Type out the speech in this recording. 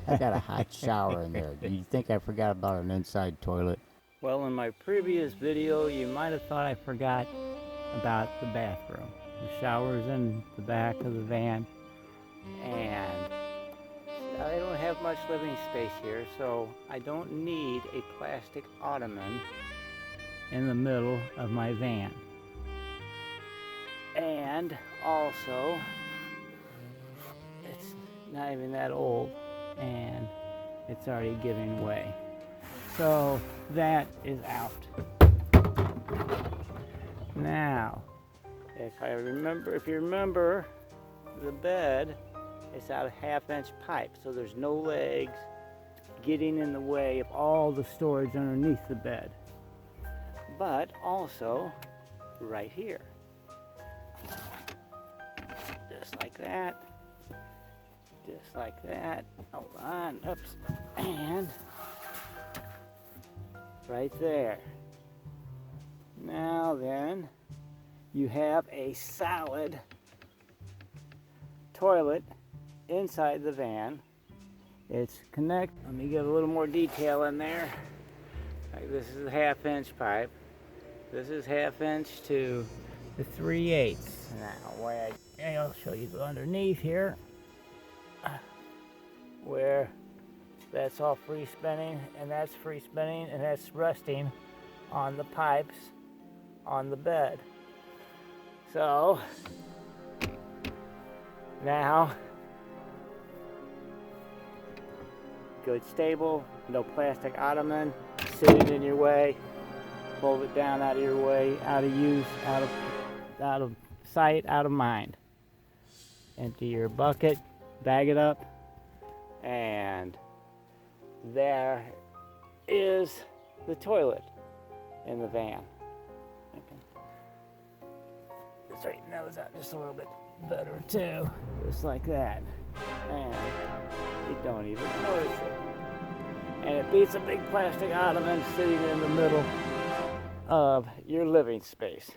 I got a hot shower in there. Do you think I forgot about an inside toilet? Well, in my previous video, you might have thought I forgot about the bathroom. The shower's in the back of the van, and I don't have much living space here, so I don't need a plastic ottoman in the middle of my van. And also, it's not even that old, and it's already giving way. So that is out. Now, if you remember, the bed is out of 1/2-inch pipe, so there's no legs getting in the way of all the storage underneath the bed. But also, right here, just like that, just like that. Hold on, oops, and right there. Now then, you have a solid toilet inside the van. It's connected. Let me get a little more detail in there. Like, this is a 1/2-inch pipe. This is 1/2-inch to the 3/8. Now, I'll show you underneath here, where that's all free spinning, and that's free spinning, and that's resting on the pipes on the bed. So now, good stable, no plastic ottoman sitting in your way. Hold it down out of your way, out of use, out of sight, out of mind. Empty your bucket, bag it up, and there is the toilet in the van. Straighten those out just a little bit better too, just like that, and you don't even notice it. And it beats a big plastic ottoman sitting in the middle of your living space.